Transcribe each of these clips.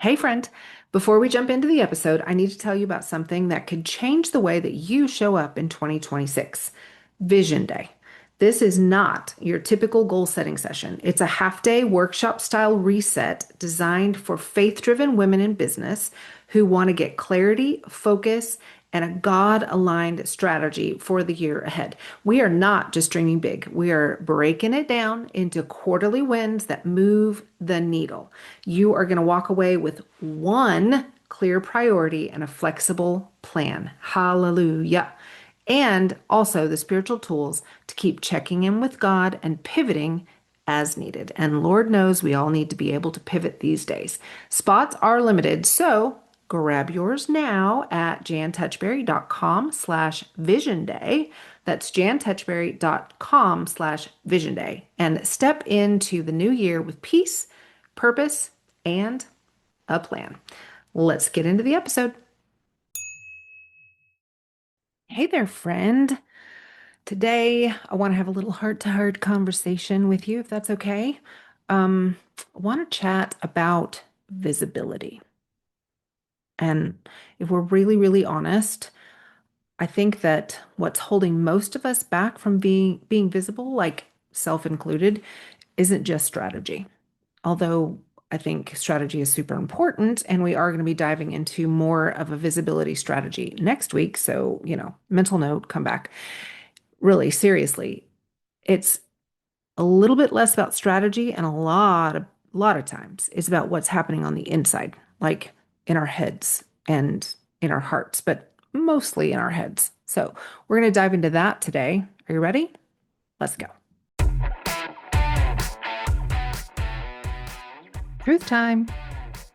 Hey, friend. Before we jump into the episode, I need to tell you about something that could change the way that you show up in 2026. Vision Day. This is not your typical goal setting session. It's a half day workshop style reset designed for faith driven women in business who want to get clarity, focus, and a God aligned strategy for the year ahead. We are not just dreaming big, we are breaking it down into quarterly wins that move the needle. You are going to walk away with one clear priority and a flexible plan. Hallelujah. And also the spiritual tools to keep checking in with God and pivoting as needed. And Lord knows we all need to be able to pivot these days. Spots are limited, so grab yours now at jantouchberry.com/vision day. That's jantouchberry.com/vision day. And step into the new year with peace, purpose, and a plan. Let's get into the episode. Hey there, friend. Today, I want to have a little heart-to-heart conversation with you, if that's okay. I want to chat about visibility. And if we're really, really honest, I think that what's holding most of us back from being visible, like self included, isn't just strategy. Although I think strategy is super important, and we are going to be diving into more of a visibility strategy next week. So, mental note, come back. Really, seriously, it's a little bit less about strategy, and a lot of times it's about what's happening on the inside, like in our heads and in our hearts, but mostly in our heads. So we're going to dive into that today. Are you ready? Let's go. Truth time.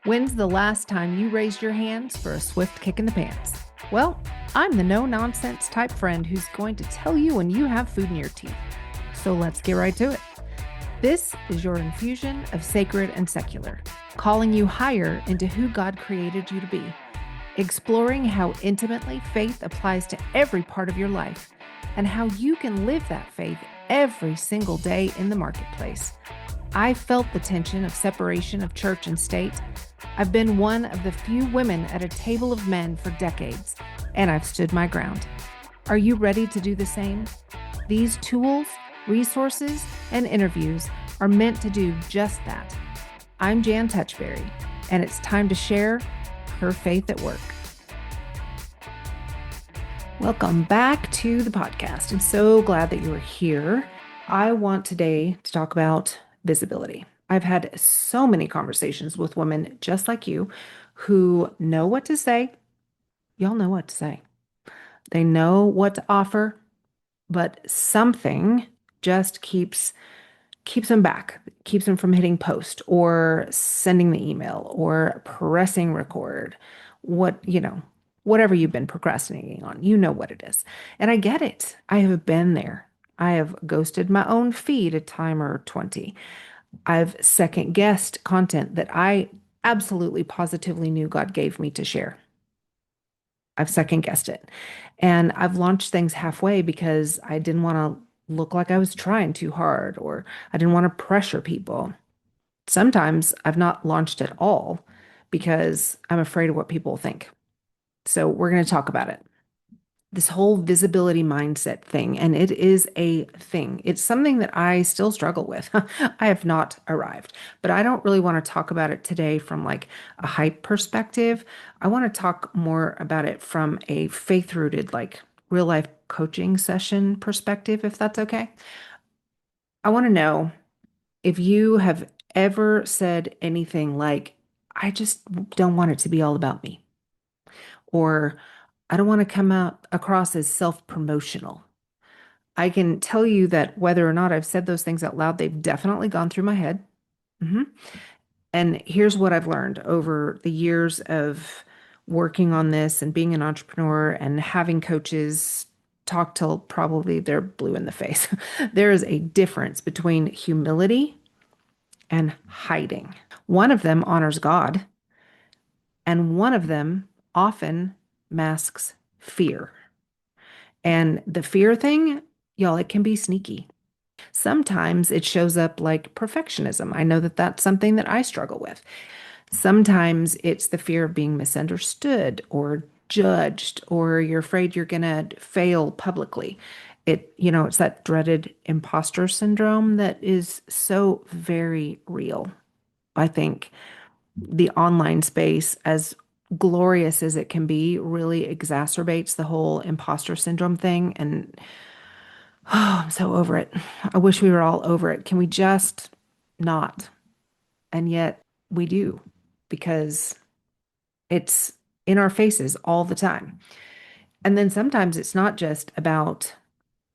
When's the last time you raised your hands for a swift kick in the pants? Well, I'm the no nonsense type friend who's going to tell you when you have food in your teeth. So let's get right to it. This is your infusion of sacred and secular, calling you higher into who God created you to be, exploring how intimately faith applies to every part of your life, and how you can live that faith every single day in the marketplace. I've felt the tension of separation of church and state. I've been one of the few women at a table of men for decades, and I've stood my ground. Are you ready to do the same? These tools, resources, and interviews are meant to do just that. I'm Jan Touchberry, and it's time to share her faith at work. Welcome back to the podcast. I'm so glad that you are here. I want today to talk about visibility. I've had so many conversations with women just like you who know what to say. Y'all know what to say. They know what to offer, but something just keeps them back, keeps them from hitting post or sending the email or pressing record. Whatever you've been procrastinating on, you know what it is. And I get it. I have been there. I have ghosted my own feed a time or 20. I've second guessed content that I absolutely positively knew God gave me to share. I've second guessed it. And I've launched things halfway because I didn't want to look like I was trying too hard or I didn't want to pressure people. Sometimes I've not launched at all because I'm afraid of what people think. So we're going to talk about it. This whole visibility mindset thing, and it is a thing. It's something that I still struggle with. I have not arrived, but I don't really want to talk about it today from like a hype perspective. I want to talk more about it from a faith-rooted, like real life coaching session perspective, if that's okay. I want to know if you have ever said anything like, I just don't want it to be all about me, or I don't want to come out across as self-promotional. I can tell you that whether or not I've said those things out loud, they've definitely gone through my head. hmm And here's what I've learned over the years of working on this and being an entrepreneur and having coaches talk till probably they're blue in the face. There is a difference between humility and hiding. One of them honors God, and one of them often masks fear. And the fear thing, y'all, it can be sneaky. Sometimes it shows up like perfectionism. I know that that's something that I struggle with. Sometimes it's the fear of being misunderstood or judged, or you're afraid you're going to fail publicly. It's that dreaded imposter syndrome that is so very real. I think the online space, as glorious as it can be, really exacerbates the whole imposter syndrome thing. And oh, I'm so over it. I wish we were all over it. Can we just not? And yet we do because it's in our faces all the time. And then sometimes it's not just about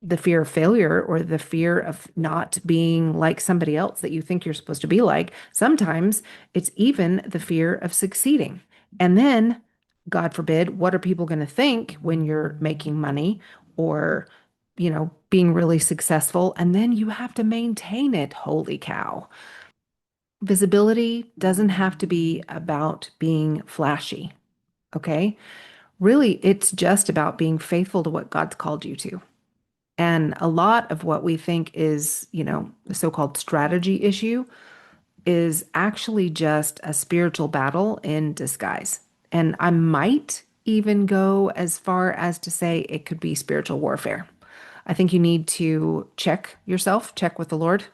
the fear of failure or the fear of not being like somebody else that you think you're supposed to be like. Sometimes it's even the fear of succeeding. And then, God forbid, what are people going to think when you're making money or, being really successful? And then you have to maintain it. Holy cow. Visibility doesn't have to be about being flashy. Okay. Really, it's just about being faithful to what God's called you to. And a lot of what we think is, the so-called strategy issue is actually just a spiritual battle in disguise. And I might even go as far as to say it could be spiritual warfare. I think you need to check yourself, check with the Lord,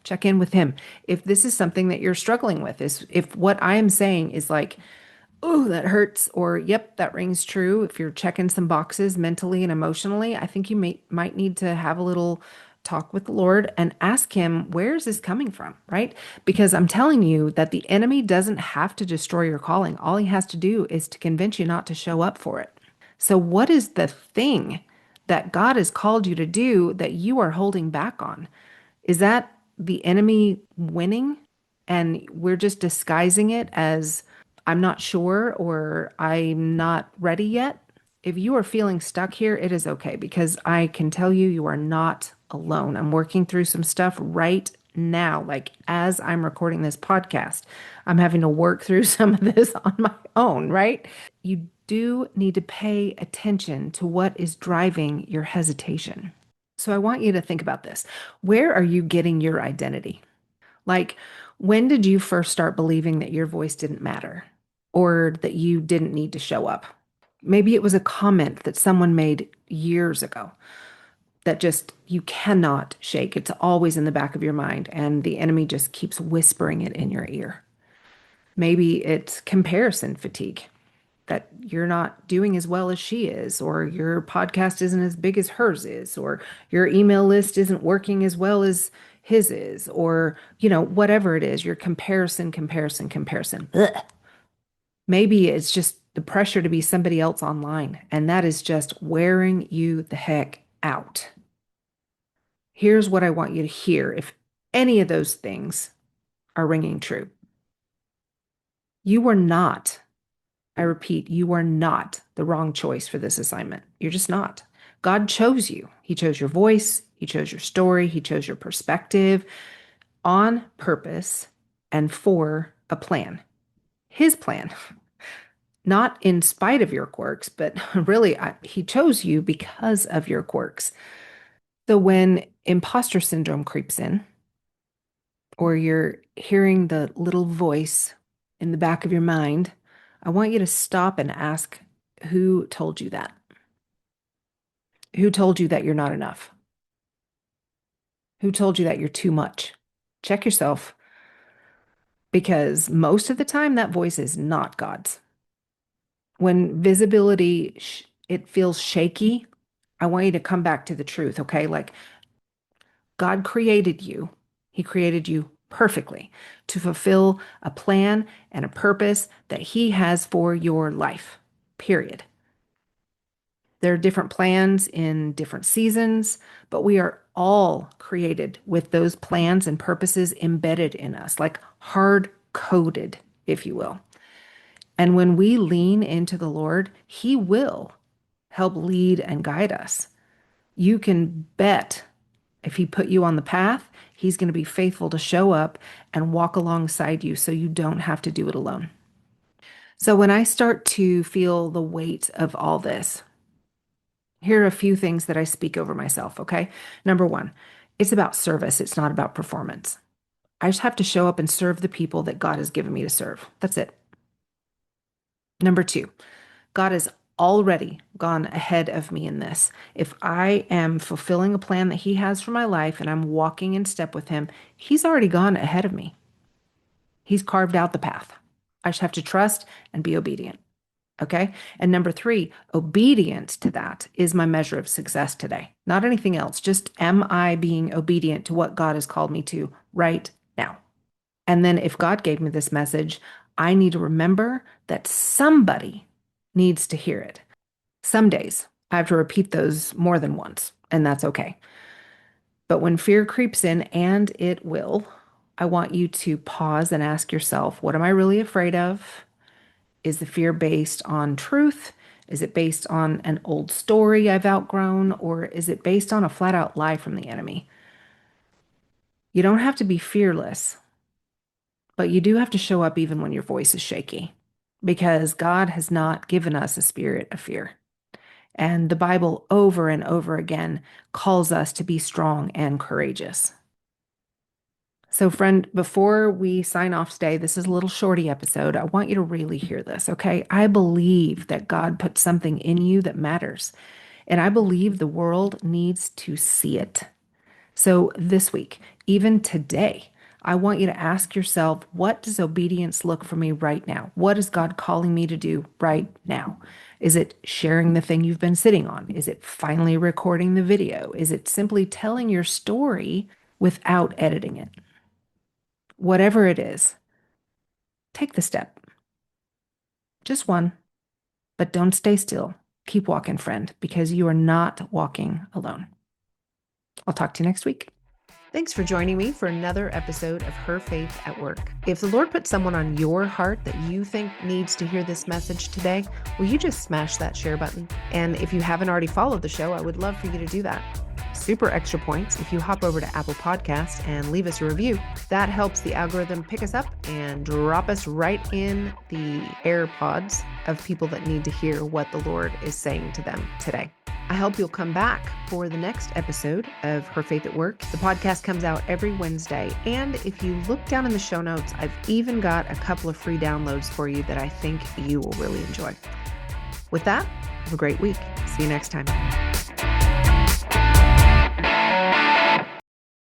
check in with Him. If this is something that you're struggling with, is if what I am saying is like, oh, that hurts, or yep, that rings true. If you're checking some boxes mentally and emotionally, I think you might need to have a little talk with the Lord and ask Him, where is this coming from, right? Because I'm telling you that the enemy doesn't have to destroy your calling. All he has to do is to convince you not to show up for it. So, what is the thing that God has called you to do that you are holding back on? Is that the enemy winning and we're just disguising it as I'm not sure or I'm not ready yet? If you are feeling stuck here, it is okay because I can tell you, you are not alone. I'm working through some stuff right now. Like as I'm recording this podcast, I'm having to work through some of this on my own, right? You do need to pay attention to what is driving your hesitation. So I want you to think about this. Where are you getting your identity? Like, when did you first start believing that your voice didn't matter or that you didn't need to show up? Maybe it was a comment that someone made years ago that just you cannot shake. It's always in the back of your mind, and the enemy just keeps whispering it in your ear. Maybe it's comparison fatigue that you're not doing as well as she is, or your podcast isn't as big as hers is, or your email list isn't working as well as his is, or, whatever it is, your comparison. Ugh. Maybe it's just the pressure to be somebody else online, and that is just wearing you the heck out. Here's what I want you to hear if any of those things are ringing true. You are not, I repeat, you are not the wrong choice for this assignment. You're just not. God chose you. He chose your voice. He chose your story. He chose your perspective on purpose and for a plan. His plan, not in spite of your quirks, but really, he chose you because of your quirks. So when imposter syndrome creeps in, or you're hearing the little voice in the back of your mind, I want you to stop and ask, who told you that? Who told you that you're not enough? Who told you that you're too much? Check yourself because most of the time that voice is not God's. When visibility it feels shaky, I want you to come back to the truth, okay? Like God created you. He created you perfectly to fulfill a plan and a purpose that he has for your life. Period. There are different plans in different seasons, but we are all created with those plans and purposes embedded in us, like hard coded, if you will. And when we lean into the Lord, He will help lead and guide us. You can bet if He put you on the path, He's going to be faithful to show up and walk alongside you so you don't have to do it alone. So when I start to feel the weight of all this, here are a few things that I speak over myself, okay? Number one, it's about service. It's not about performance. I just have to show up and serve the people that God has given me to serve. That's it. Number two, God has already gone ahead of me in this. If I am fulfilling a plan that He has for my life and I'm walking in step with Him, He's already gone ahead of me. He's carved out the path. I just have to trust and be obedient. Okay. And number three, obedience to that is my measure of success today. Not anything else. Just am I being obedient to what God has called me to right now? And then if God gave me this message, I need to remember that somebody needs to hear it. Some days I have to repeat those more than once, and that's okay. But when fear creeps in, and it will, I want you to pause and ask yourself, what am I really afraid of? Is the fear based on truth? Is it based on an old story I've outgrown? Or is it based on a flat out lie from the enemy? You don't have to be fearless, but you do have to show up even when your voice is shaky, because God has not given us a spirit of fear. And the Bible over and over again calls us to be strong and courageous. So, friend, before we sign off today, this is a little shorty episode. I want you to really hear this, okay? I believe that God put something in you that matters, and I believe the world needs to see it. So, this week, even today, I want you to ask yourself, what does obedience look for me right now? What is God calling me to do right now? Is it sharing the thing you've been sitting on? Is it finally recording the video? Is it simply telling your story without editing it? Whatever it is, take the step. Just one, but don't stay still. Keep walking, friend, because you are not walking alone. I'll talk to you next week. Thanks for joining me for another episode of Her Faith at Work. If the Lord put someone on your heart that you think needs to hear this message today, will you just smash that share button? And if you haven't already followed the show, I would love for you to do that. Super extra points if you hop over to Apple Podcasts and leave us a review. That helps the algorithm pick us up and drop us right in the AirPods of people that need to hear what the Lord is saying to them today. I hope you'll come back for the next episode of Her Faith at Work. The podcast comes out every Wednesday. And if you look down in the show notes, I've even got a couple of free downloads for you that I think you will really enjoy. With that, have a great week. See you next time.